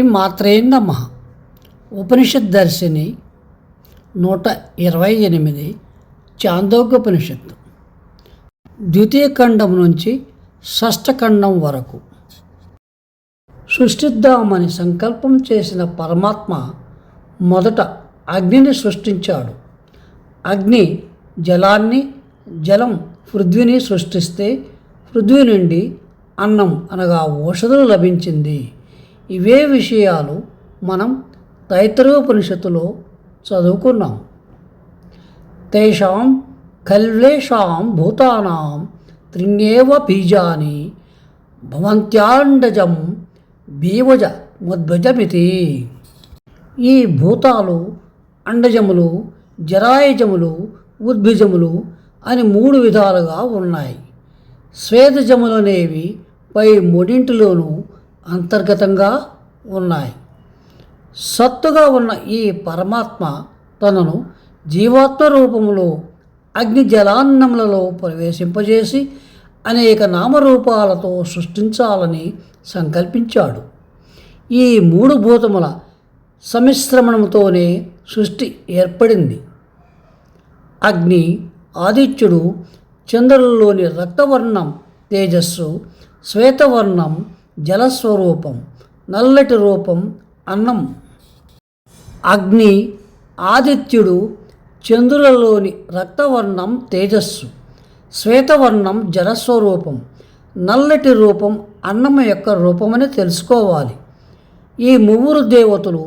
శ్రీమాత్రే నమః. ఉపనిషత్ దర్శిని 128 చాందోగ్యోపనిషత్తు ద్వితీయ ఖండం నుంచి షష్ఠ ఖండం వరకు. సృష్టిద్దామని సంకల్పం చేసిన పరమాత్మ మొదట అగ్నిని సృష్టించాడు. అగ్ని జలాన్ని, జలం పృథ్వీని సృష్టిస్తే పృథ్వీ నుండి అన్నం అనగా ఔషధులు లభించింది. ఇవే విషయాలు మనం తైత్తరీయోపనిషత్తులో చదువుకున్నాం. తేషాం ఖల్వేషాం భూతానాం త్రిణ్యేవ బీజాని భవంత్యాండజం బీవజ ముద్భజమితి. ఈ భూతాలు అండజములు, జరాయజములు, ఉద్భిజములు అని 3 విధాలుగా ఉన్నాయి. స్వేదజములనేవి పై మూడింటిలోనూ అంతర్గతంగా ఉన్నాయి. సత్తుగా ఉన్న ఈ పరమాత్మ తనను జీవాత్మ రూపంలో అగ్ని జలాన్నములలో ప్రవేశింపజేసి అనేక నామరూపాలతో సృష్టించాలని సంకల్పించాడు. ఈ 3 భూతముల సమిశ్రమణంతోనే సృష్టి ఏర్పడింది. అగ్ని, ఆదిత్యుడు, చంద్రులలోని రక్తవర్ణం తేజస్సు, శ్వేతవర్ణం జలస్వరూపం, నల్లటి రూపం అన్నం. అగ్ని, ఆదిత్యుడు, చంద్రులలోని రక్తవర్ణం తేజస్సు, శ్వేతవర్ణం జలస్వరూపం, నల్లటి రూపం అన్నం యొక్క రూపమని తెలుసుకోవాలి. ఈ 3 దేవతలు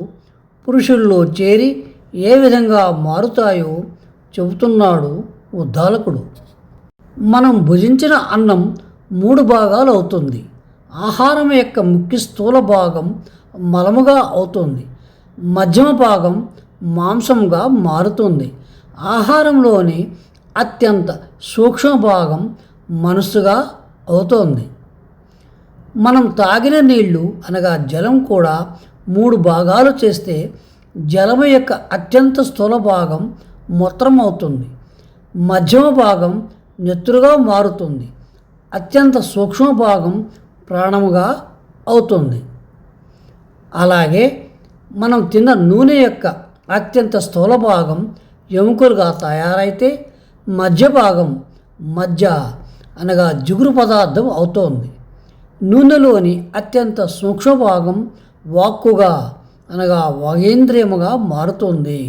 పురుషుల్లో చేరి ఏ విధంగా మారుతాయో చెబుతున్నాడు ఉద్దాలకుడు. మనం భుజించిన అన్నం 3 భాగాలు అవుతుంది. ఆహారం యొక్క ముఖ్య స్థూల భాగం మలముగా అవుతుంది. మధ్యమ భాగం మాంసంగా మారుతుంది. ఆహారంలోని అత్యంత సూక్ష్మ భాగం మనస్సుగా అవుతోంది. మనం తాగిన నీళ్లు అనగా జలం కూడా 3 భాగాలు చేస్తే జలము యొక్క అత్యంత స్థూల భాగం మూత్రం అవుతుంది. మధ్యమ భాగం నెత్తురుగా మారుతుంది. అత్యంత సూక్ష్మ భాగం ప్రాణముగా అవుతుంది. అలాగే మనం తిన్న నూనె యొక్క అత్యంత స్థూల భాగం ఎముకలుగా తయారైతే మధ్య భాగం మజ్జ అనగా జిగురు పదార్థం అవుతోంది. నూనెలోని అత్యంత సూక్ష్మ భాగం వాక్కుగా అనగా వాగేంద్రియముగా మారుతుంది.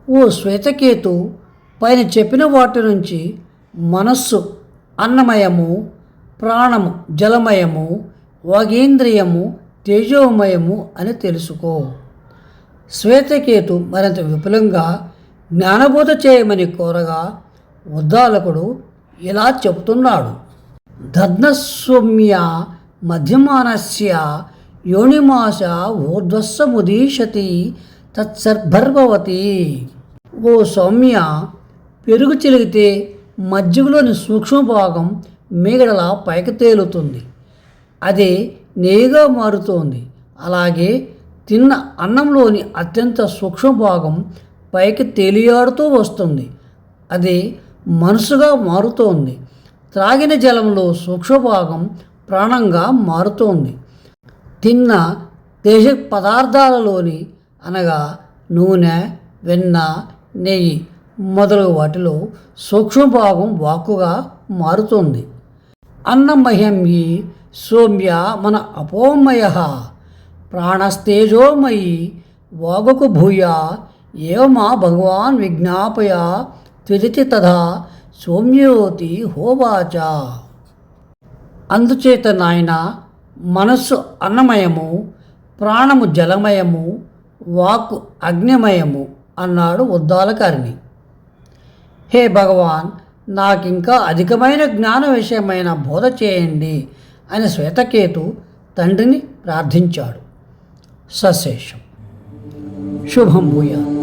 ఓ శ్వేతకేతు, పైన చెప్పిన వాటి నుంచి మనస్సు అన్నమయము, ప్రాణము జలమయము, వాగేంద్రియము తేజోమయము అని తెలుసుకో. శ్వేతకేతు మరింత విపులంగా జ్ఞానబోధ చేయమని కోరగా ఉద్దాలకుడు ఇలా చెబుతున్నాడు. దధ్నస్సౌమ్య మధ్యమానస్య యోనిమాశ ఊర్ధ్వస్సముదీశతి తత్సర్భర్భవతి. ఓ సౌమ్య, పెరుగు చిలిగితే మజ్జిగలోని సూక్ష్మ భాగం మీగడలా పైకి తేలుతుంది. అదే నెయ్యిగా మారుతోంది. అలాగే తిన్న అన్నంలోని అత్యంత సూక్ష్మ భాగం పైకి తేలియాడుతూ వస్తుంది. అదే మనసుగా మారుతోంది. త్రాగిన జలంలో సూక్ష్మ భాగం ప్రాణంగా మారుతోంది. తిన్న తేజ పదార్థాలలోని అనగా నూనె, వెన్న, నెయ్యి మొదలగు వాటిలో సూక్ష్మభాగం వాక్కుగా మారుతుంది. అన్నమహ్యంయి సౌమ్య మన అపోమయ ప్రాణస్తేజోమయి వాగుకు భూయ ఏమా భగవాన్ విజ్ఞాపయ త్విదితి తథా సౌమ్యోతి హోవాచ. అందుచేత నాయన, మనస్సు అన్నమయము, ప్రాణము జలమయము, వాక్కు అగ్నిమయము అన్నాడు ఉద్దాలకారిని. హే భగవాన్, నాకింకా అధికమైన జ్ఞాన విషయమైన బోధ చేయండి అని శ్వేతకేతు తండ్రిని ప్రార్థించాడు. సశేషం. శుభం భూయాత్.